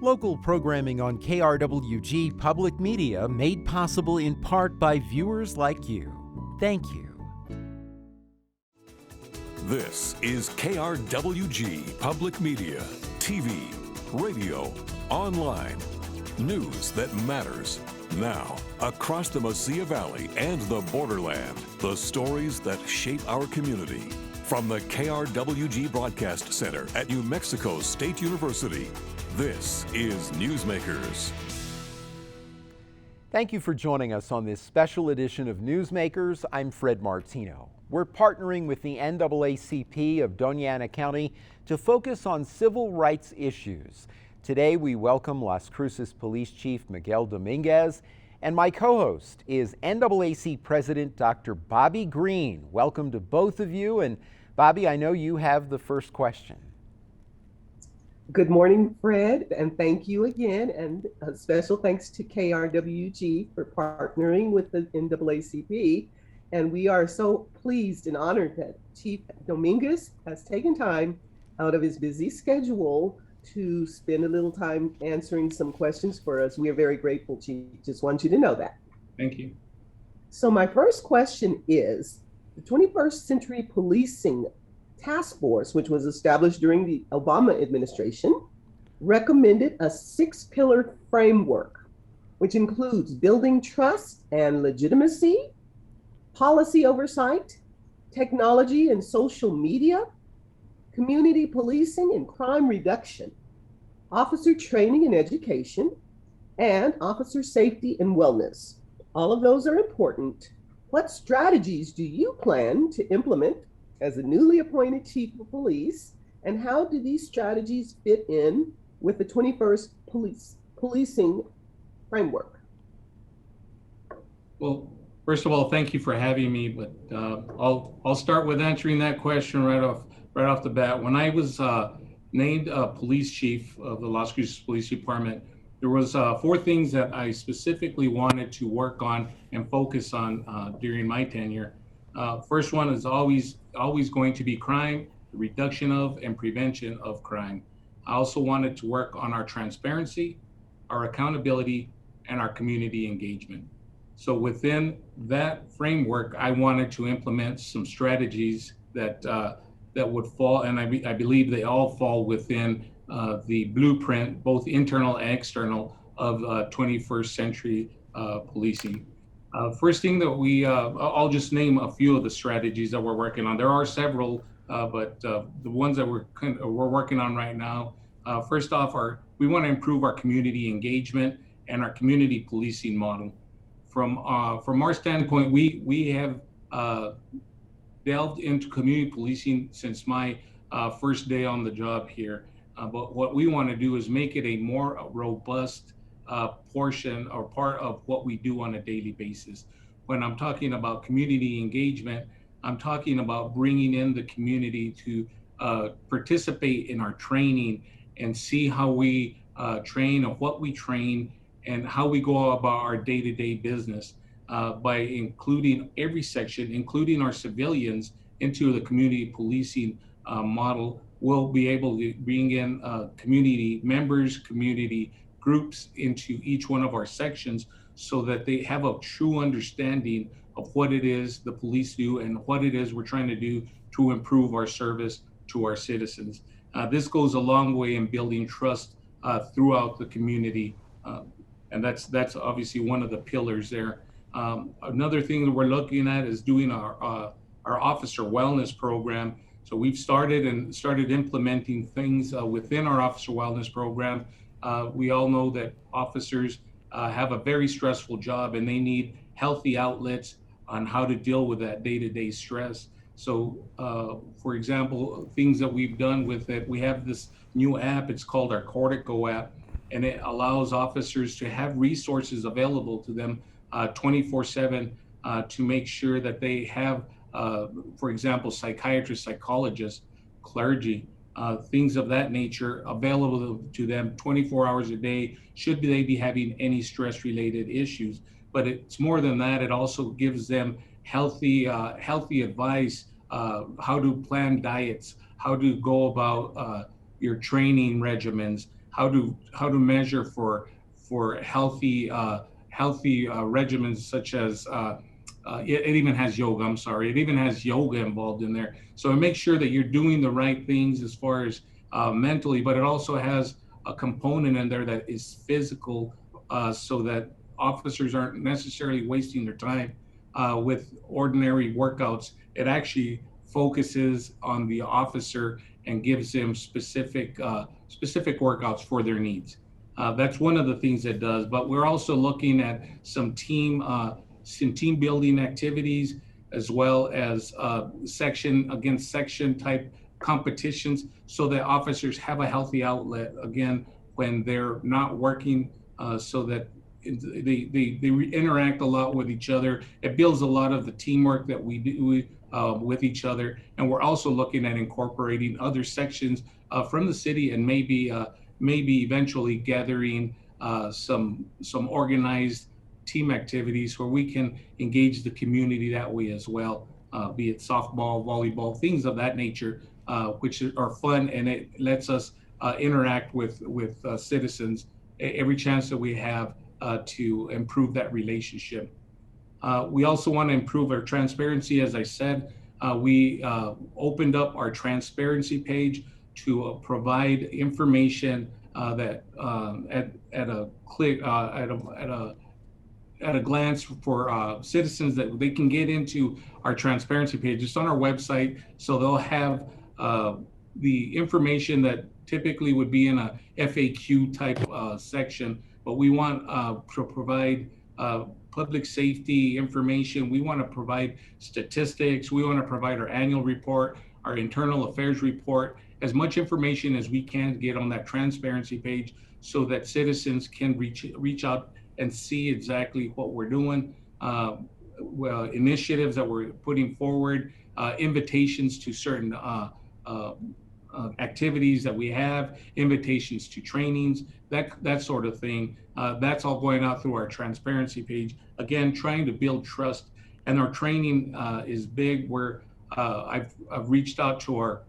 Local programming on KRWG Public Media made possible in part by viewers like you. Thank you. This is KRWG Public Media, TV, radio, online. News that matters. Now, across the Mesilla Valley and the borderland, the stories that shape our community. From the KRWG Broadcast Center at New Mexico State University, this is Newsmakers. Thank you for joining us on this special edition of Newsmakers. I'm Fred Martino. We're partnering with the NAACP of Doña Ana County to focus on civil rights issues. Today we welcome Las Cruces Police Chief Miguel Dominguez, and my co-host is NAACP President Dr. Bobbie Green. Welcome to both of you, and Bobbie, I know you have the first question. Good morning, Fred, and thank you again, and a special thanks to KRWG for partnering with the NAACP. And we are so pleased and honored that Chief Dominguez has taken time out of his busy schedule to spend a little time answering some questions for us. We are very grateful, Chief. Just want you to know that. Thank you. So my first question is, the 21st Century Policing Task Force, which was established during the Obama administration, recommended a 6-pillar framework, which includes building trust and legitimacy, policy oversight, technology and social media, community policing and crime reduction, officer training and education, and officer safety and wellness. All of those are important. What strategies do you plan to implement as a newly appointed chief of police, and how do these strategies fit in with the 21st policing framework? Well, first of all, thank you for having me. But I'll start with answering that question right off the bat. When I was named police chief of the Las Cruces Police Department, there was 4 things that I specifically wanted to work on and focus on during my tenure. First one is always going to be crime, the reduction of and prevention of crime. I also wanted to work on our transparency, our accountability, and our community engagement. So within that framework, I wanted to implement some strategies that would fall, and I believe they all fall within the blueprint, both internal and external, of 21st century policing. First thing that I'll just name a few of the strategies that we're working on. There are several, but the ones that we're working on right now. First off, we want to improve our community engagement and our community policing model. From our standpoint, we have delved into community policing since my first day on the job here. But what we want to do is make it a more robust portion or part of what we do on a daily basis. When I'm talking about community engagement, I'm talking about bringing in the community to participate in our training and see how we train and what we train and how we go about our day-to-day business by including every section, including our civilians, into the community policing model. We'll be able to bring in community members, community groups into each one of our sections so that they have a true understanding of what it is the police do and what it is we're trying to do to improve our service to our citizens. This goes a long way in building trust throughout the community. And that's obviously one of the pillars there. Another thing that we're looking at is doing our officer wellness program. So we've started implementing things within our officer wellness program. We all know that officers have a very stressful job and they need healthy outlets on how to deal with that day-to-day stress. So, for example, things that we've done with it, we have this new app, it's called our Cortico app, and it allows officers to have resources available to them 24/7 to make sure that they have, for example, psychiatrists, psychologists, clergy, things of that nature available to them 24 hours a day, should they be having any stress-related issues. But it's more than that. It also gives them healthy advice, how to plan diets, how to go about, your training regimens, how to measure for healthy regimens, such as it even has yoga. I'm sorry, it even has yoga involved in there. So make sure that you're doing the right things as far as mentally, but it also has a component in there that is physical, so that officers aren't necessarily wasting their time with ordinary workouts. It actually focuses on the officer and gives them specific workouts for their needs. That's one of the things it does. But we're also looking at some team building activities, as well as section against section type competitions, so that officers have a healthy outlet again when they're not working, so that they interact a lot with each other. It builds a lot of the teamwork that we do with each other. And we're also looking at incorporating other sections from the city, and maybe eventually gathering some organized team activities where we can engage the community that way as well, be it softball, volleyball, things of that nature, which are fun, and it lets us interact with citizens every chance that we have to improve that relationship. We also want to improve our transparency. As I said, we opened up our transparency page to provide information that at a click, at a glance for citizens, that they can get into our transparency page. It's on our website, so they'll have the information that typically would be in a FAQ type section, but we want to provide public safety information. We want to provide statistics. We want to provide our annual report, our internal affairs report, as much information as we can get on that transparency page, so that citizens can reach out and see exactly what we're doing, initiatives that we're putting forward, invitations to certain activities that we have, invitations to trainings, that sort of thing. That's all going out through our transparency page. Again, trying to build trust. And our training is big, where I've reached out to our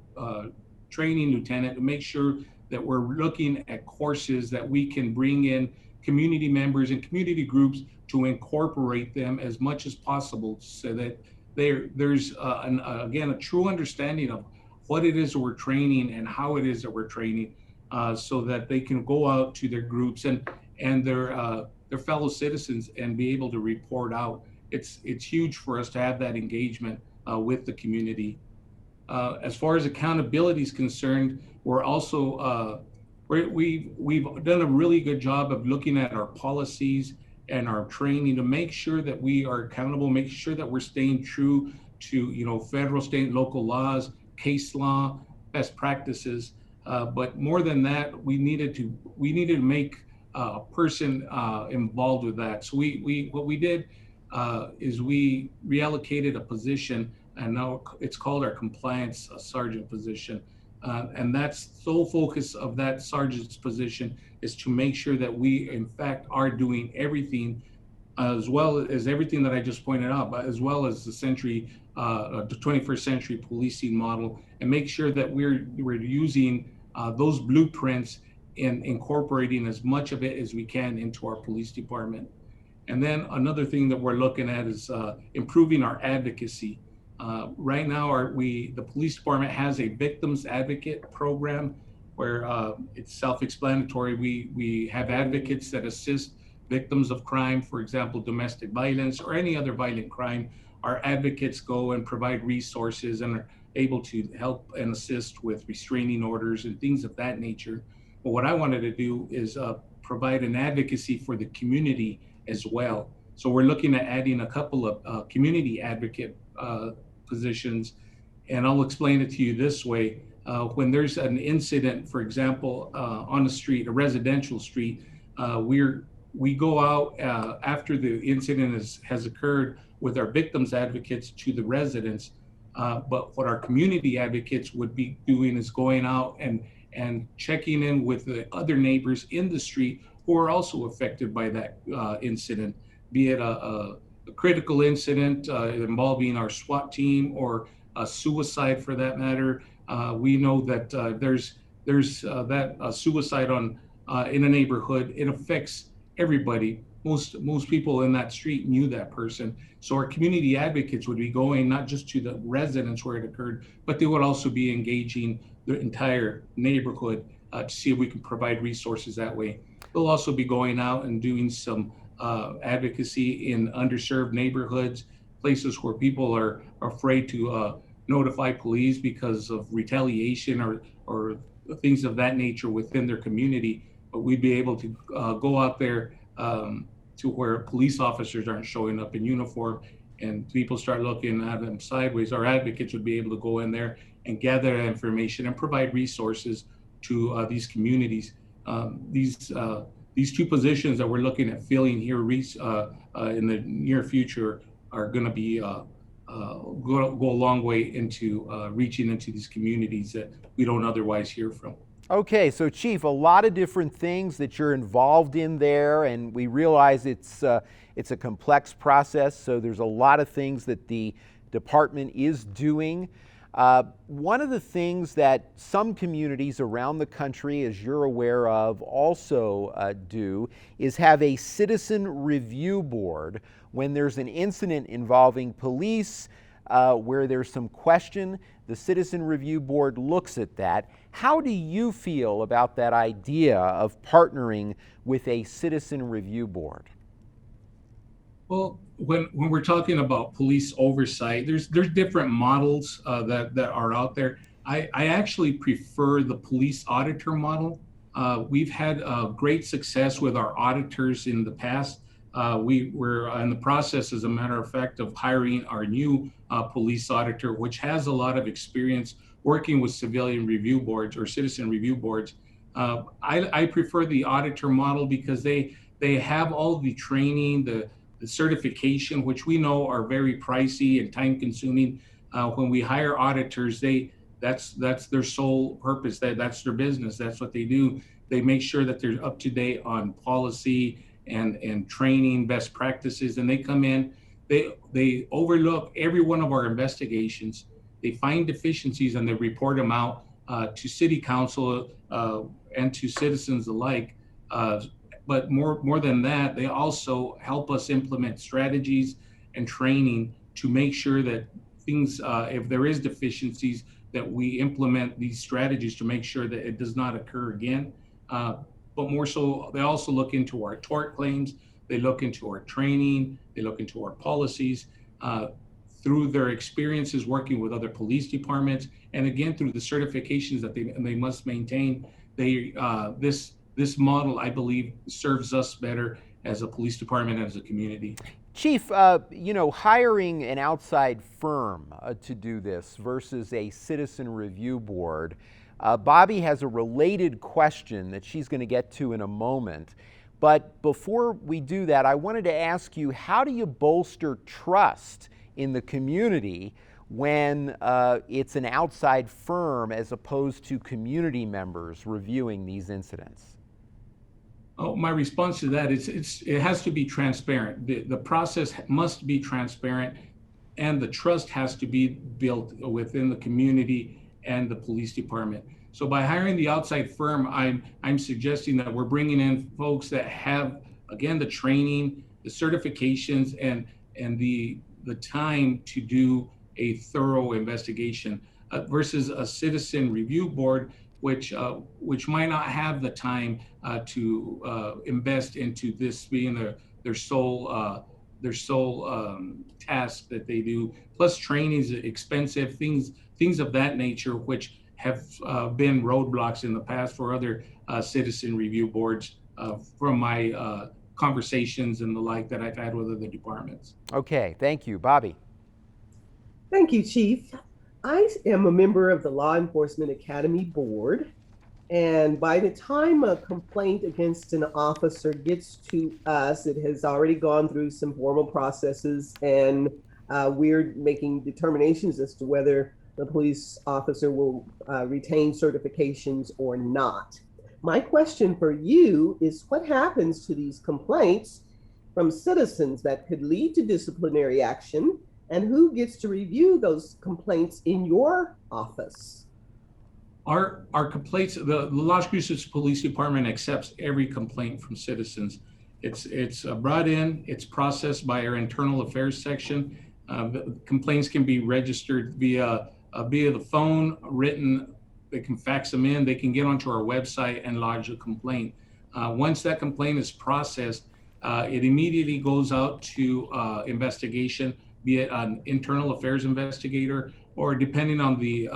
training lieutenant to make sure that we're looking at courses that we can bring in community members and community groups to incorporate them as much as possible, so that there's again a true understanding of what it is that we're training and how it is that we're training, so that they can go out to their groups and their fellow citizens and be able to report out. It's huge for us to have that engagement with the community. As far as accountability is concerned, we're also we've done a really good job of looking at our policies and our training to make sure that we are accountable, make sure that we're staying true to federal, state, and local laws, case law, best practices. But more than that, we needed to make a person involved with that. So what we did is we reallocated a position, and now it's called our compliance sergeant position. And that's sole focus of that sergeant's position is to make sure that we, in fact, are doing everything, as well as everything that I just pointed out, but as well as the 21st century policing model, and make sure that we're using those blueprints and incorporating as much of it as we can into our police department. And then another thing that we're looking at is improving our advocacy. Right now, the police department has a victims advocate program where it's self-explanatory. We have advocates that assist victims of crime, for example, domestic violence or any other violent crime. Our advocates go and provide resources and are able to help and assist with restraining orders and things of that nature. But what I wanted to do is provide an advocacy for the community as well. So we're looking at adding a couple of community advocate positions, and I'll explain it to you this way. When there's an incident, for example, on a street, a residential street, we go out after the incident has occurred with our victims advocates to the residents. But what our community advocates would be doing is going out and checking in with the other neighbors in the street who are also affected by that incident, be it a critical incident involving our SWAT team or a suicide for that matter. We know that there's there's that suicide in a neighborhood, it affects everybody. Most people in that street knew that person. So our community advocates would be going not just to the residents where it occurred, but they would also be engaging the entire neighborhood to see if we can provide resources that way. They'll also be going out and doing some advocacy in underserved neighborhoods, places where people are afraid to notify police because of retaliation or things of that nature within their community. But we'd be able to go out there to where police officers aren't showing up in uniform and people start looking at them sideways. Our advocates would be able to go in there and gather that information and provide resources to these communities. These two positions that we're looking at filling here in the near future are going to be go a long way into reaching into these communities that we don't otherwise hear from. Okay, so Chief, a lot of different things that you're involved in there, and we realize it's a complex process, so there's a lot of things that the department is doing. One of the things that some communities around the country, as you're aware of, also do is have a citizen review board when there's an incident involving police where there's some question. The citizen review board looks at that. How do you feel about that idea of partnering with a citizen review board? Well, when we're talking about police oversight, there's different models that are out there. I actually prefer the police auditor model. We've had great success with our auditors in the past. We were in the process, as a matter of fact, of hiring our new police auditor, which has a lot of experience working with civilian review boards or citizen review boards. I prefer the auditor model because they have all the training, the certification, which we know are very pricey and time consuming. When we hire auditors, that's their sole purpose. That's their business. That's what they do. They make sure that they're up to date on policy and training, best practices, and they come in, they overlook every one of our investigations. They find deficiencies and they report them out to city council and to citizens alike. But more than that, they also help us implement strategies and training to make sure that things, if there is deficiencies, that we implement these strategies to make sure that it does not occur again. But more so, they also look into our tort claims, they look into our training, they look into our policies. Through their experiences working with other police departments, and again through the certifications that they must maintain, this model, I believe, serves us better as a police department and as a community. Chief, hiring an outside firm to do this versus a citizen review board, Bobbie has a related question that she's going to get to in a moment. But before we do that, I wanted to ask you, how do you bolster trust in the community when it's an outside firm as opposed to community members reviewing these incidents? Oh, my response to that is it has to be transparent. The process must be transparent, and the trust has to be built within the community and the police department. So by hiring the outside firm, I'm suggesting that we're bringing in folks that have, again, the training, the certifications, and the time to do a thorough investigation versus a citizen review board, which might not have the time to invest into this being their sole task that they do. Plus, training is expensive. Things of that nature, which have been roadblocks in the past for other citizen review boards from my conversations and the like that I've had with other departments. Okay, thank you. Bobbie. Thank you, Chief. I am a member of the Law Enforcement Academy Board, and by the time a complaint against an officer gets to us, it has already gone through some formal processes, and we're making determinations as to whether the police officer will retain certifications or not. My question for you is, what happens to these complaints from citizens that could lead to disciplinary action, and who gets to review those complaints in your office? Our complaints, the Las Cruces Police Department accepts every complaint from citizens. It's brought in, it's processed by our internal affairs section. Complaints can be registered via the phone, written. They can fax them in. They can get onto our website and lodge a complaint. Once that complaint is processed, it immediately goes out to investigation, be it an internal affairs investigator, or depending on the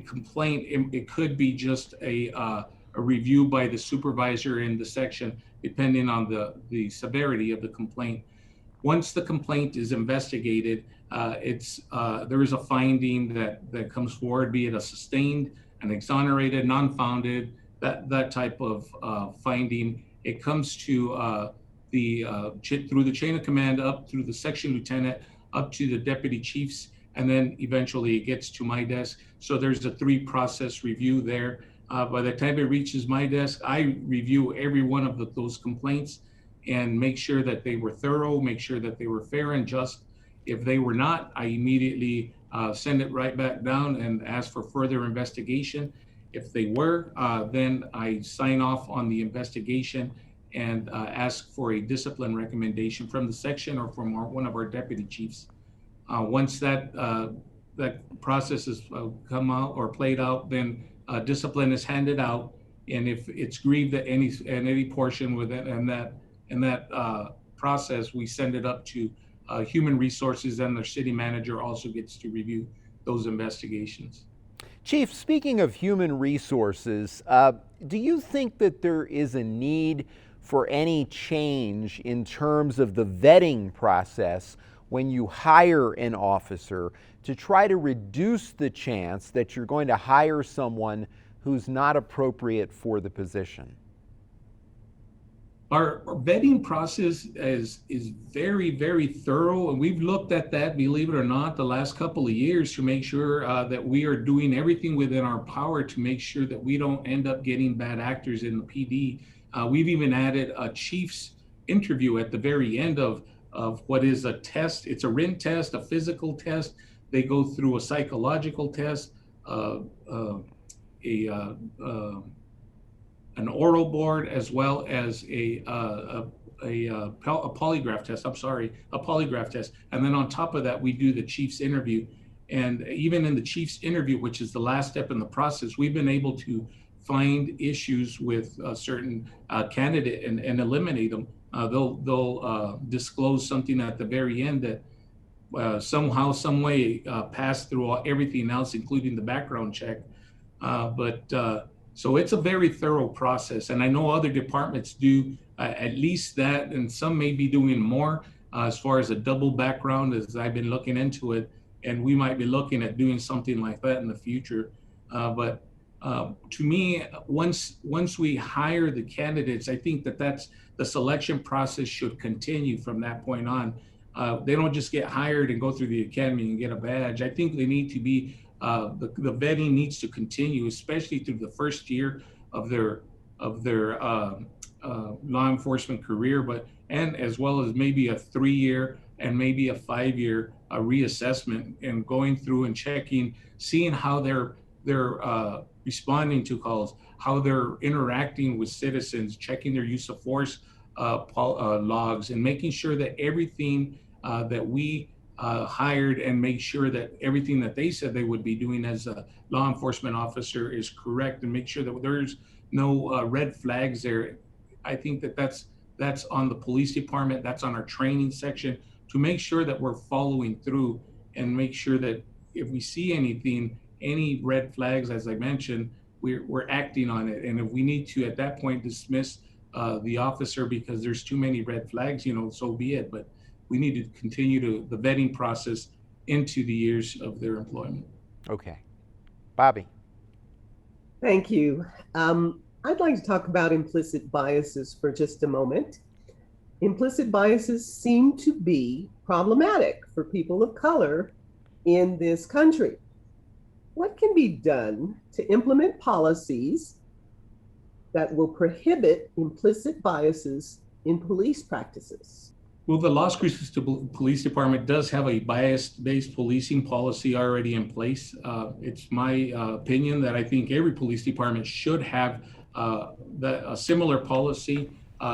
complaint, it could be just a review by the supervisor in the section, depending on the severity of the complaint. Once the complaint is investigated, there is a finding that comes forward, be it a sustained, an exonerated, non-founded, that type of finding. It comes to through the chain of command up through the section lieutenant, up to the deputy chiefs, and then eventually it gets to my desk. So there's a 3-process review there. By the time it reaches my desk, I review every one of those complaints and make sure that they were thorough, make sure that they were fair and just. If they were not, I immediately send it right back down and ask for further investigation. If they were, then I sign off on the investigation and ask for a discipline recommendation from the section or from one of our deputy chiefs. Once that process has come out or played out, then discipline is handed out. And if it's grieved at any portion within that process, we send it up to human resources, and their city manager also gets to review those investigations. Chief, speaking of human resources, do you think that there is a need for any change in terms of the vetting process when you hire an officer to try to reduce the chance that you're going to hire someone who's not appropriate for the position? Our vetting process is very, very thorough, and we've looked at that, believe it or not, the last couple of years to make sure that we are doing everything within our power to make sure that we don't end up getting bad actors in the PD. We've even added a chief's interview at the very end of what is a test. It's a written test, a physical test. They go through a psychological test, an oral board, as well as a polygraph test. A polygraph test. And then on top of that, we do the chief's interview. And even in the chief's interview, which is the last step in the process, we've been able to find issues with a certain candidate and eliminate them. They'll disclose something at the very end that somehow, some way passed through everything else, including the background check. So it's a very thorough process, and I know other departments do at least that, and some may be doing more as far as a double background, as I've been looking into it, and we might be looking at doing something like that in the future. But to me, once we hire the candidates, I think that's the selection process should continue from that point on. They don't just get hired and go through the academy and get a badge. I think they need to be the vetting needs to continue, especially through the first year of their law enforcement career, and as well as maybe a 3-year and maybe a 5-year reassessment, and going through and checking, seeing how they're responding to calls, how they're interacting with citizens, checking their use of force logs, and making sure that everything that we hired, and make sure that everything that they said they would be doing as a law enforcement officer is correct, and make sure that there's no red flags there. I think that's on the police department, that's on our training section, to make sure that we're following through and make sure that if we see anything, any red flags, as I mentioned, we're acting on it. And if we need to, at that point, dismiss the officer because there's too many red flags, so be it. But we need to continue the vetting process into the years of their employment. Okay. Bobbie. Thank you. I'd like to talk about implicit biases for just a moment. Implicit biases seem to be problematic for people of color in this country. What can be done to implement policies that will prohibit implicit biases in police practices? Well, the Las Cruces Police Department does have a bias-based policing policy already in place. It's my opinion that I think every police department should have a similar policy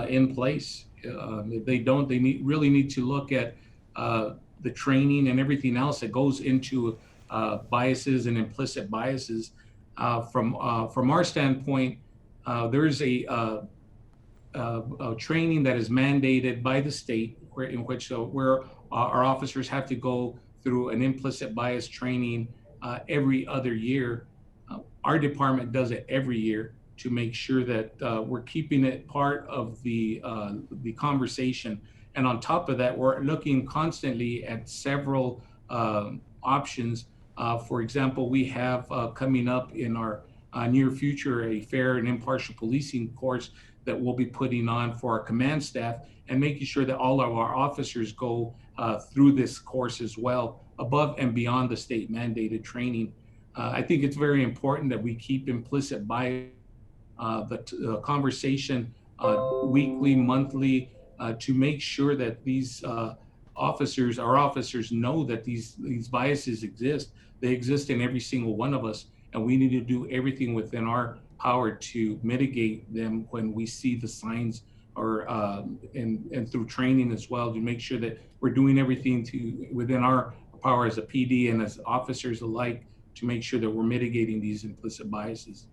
in place. If they don't, they really need to look at the training and everything else that goes into biases and implicit biases. From our standpoint, there is a training that is mandated by the state, where our officers have to go through an implicit bias training every other year. Our department does it every year to make sure that we're keeping it part of the conversation. And on top of that, we're looking constantly at several options. For example, we have coming up in our near future a fair and impartial policing course that we'll be putting on for our command staff, and making sure that all of our officers go through this course as well, above and beyond the state mandated training. I think it's very important that we keep implicit bias, the conversation weekly, monthly, to make sure that these our officers know that these biases exist. They exist in every single one of us, and we need to do everything within our power to mitigate them when we see the signs, or and through training as well, to make sure that we're doing everything within our power as a PD and as officers alike to make sure that we're mitigating these implicit biases.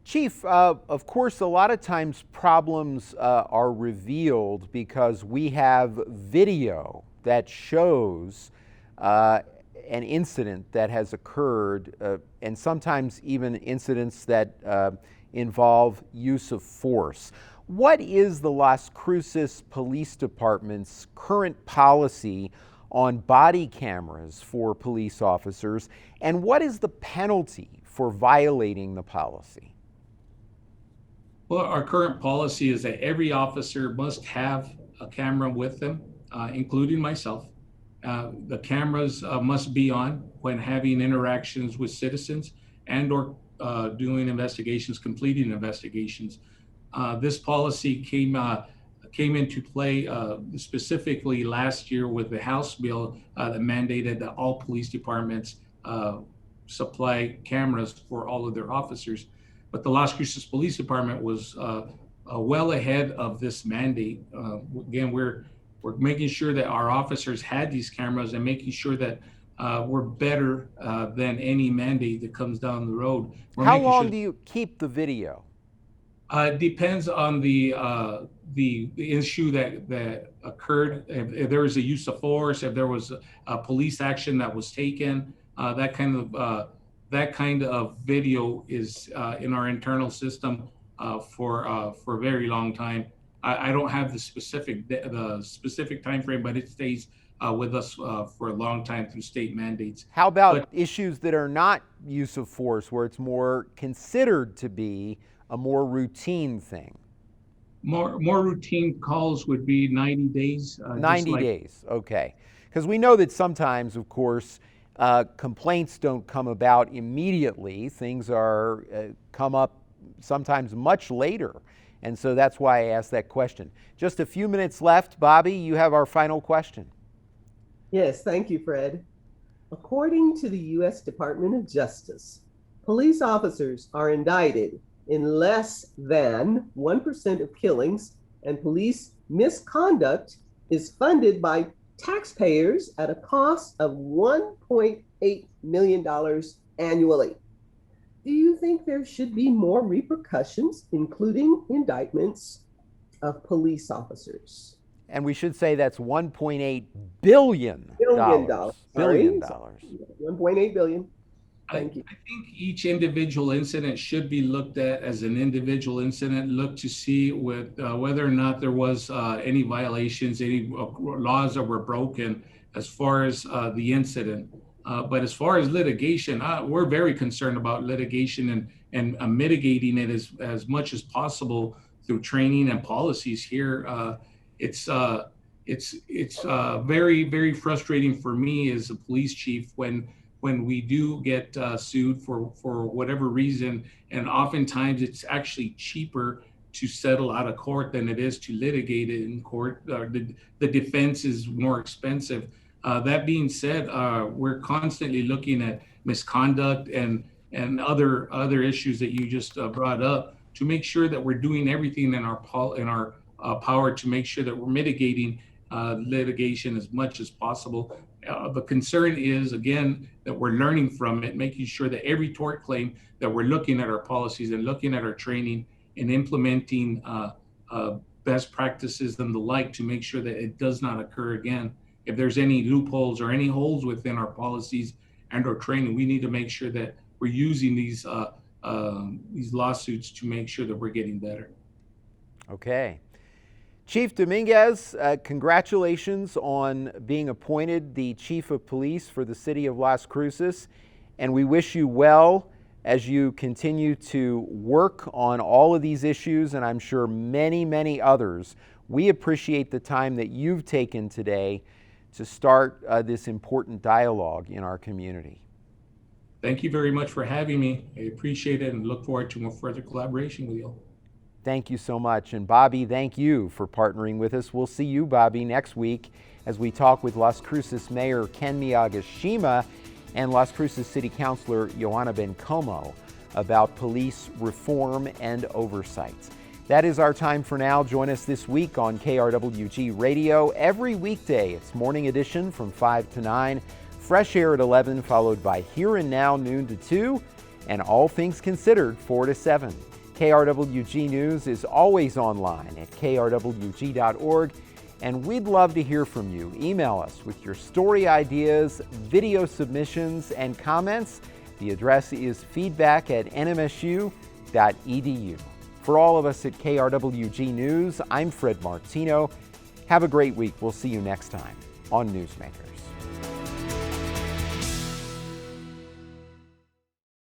Chief, of course, a lot of times problems are revealed because we have video that shows an incident that has occurred, and sometimes even incidents that involve use of force. What is the Las Cruces Police Department's current policy on body cameras for police officers, and what is the penalty for violating the policy? Well, our current policy is that every officer must have a camera with them, including myself. The cameras must be on when having interactions with citizens and/or doing investigations, completing investigations. This policy came into play specifically last year with the House bill that mandated that all police departments supply cameras for all of their officers. But the Las Cruces Police Department was well ahead of this mandate. Again, we're making sure that our officers had these cameras and making sure that we're better than any mandate that comes down the road. How long do you keep the video? It depends on the issue that occurred. If there was a use of force, if there was a police action that was taken, that kind of video is in our internal system for a very long time. I don't have the specific time frame, but it stays with us for a long time through state mandates. How about issues that are not use of force, where it's more considered to be a more routine thing? More routine calls would be 90 days. 90 days, okay. Because we know that sometimes, of course, complaints don't come about immediately. Things come up sometimes much later. And so that's why I asked that question. Just a few minutes left. Bobbie, you have our final question. Yes, thank you, Fred. According to the U.S. Department of Justice, police officers are indicted in less than 1% of killings, and police misconduct is funded by taxpayers at a cost of $1.8 million annually. Do you think there should be more repercussions, including indictments of police officers? And we should say that's $1.8 billion. Billion. $1.8 billion. Thank you. I think each individual incident should be looked at as an individual incident, look to see whether or not there was any violations, any laws that were broken as far as the incident. But as far as litigation, we're very concerned about litigation and mitigating it as much as possible through training and policies here. It's very, very frustrating for me as a police chief when we do get sued for whatever reason, and oftentimes it's actually cheaper to settle out of court than it is to litigate it in court. The defense is more expensive. That being said, we're constantly looking at misconduct and other issues that you just brought up to make sure that we're doing everything in our power to make sure that we're mitigating litigation as much as possible. The concern is, again, that we're learning from it, making sure that every tort claim that we're looking at our policies and looking at our training and implementing best practices and the like to make sure that it does not occur again. If there's any loopholes or any holes within our policies and our training, we need to make sure that we're using these lawsuits to make sure that we're getting better. Okay. Chief Dominguez, congratulations on being appointed the Chief of Police for the City of Las Cruces, and we wish you well as you continue to work on all of these issues, and I'm sure many, many others. We appreciate the time that you've taken today to start this important dialogue in our community. Thank you very much for having me. I appreciate it and look forward to more further collaboration with you. Thank you so much. And Bobbie, thank you for partnering with us. We'll see you, Bobbie, next week as we talk with Las Cruces Mayor Ken Miyagishima and Las Cruces City Councilor Joanna Bencomo about police reform and oversight. That is our time for now. Join us this week on KRWG Radio. Every weekday, it's morning edition from 5 to 9, Fresh Air at 11, followed by Here and Now, noon to 2, and All Things Considered, 4 to 7. KRWG News is always online at krwg.org, and we'd love to hear from you. Email us with your story ideas, video submissions, and comments. The address is feedback@nmsu.edu. For all of us at KRWG News, I'm Fred Martino. Have a great week. We'll see you next time on Newsmakers.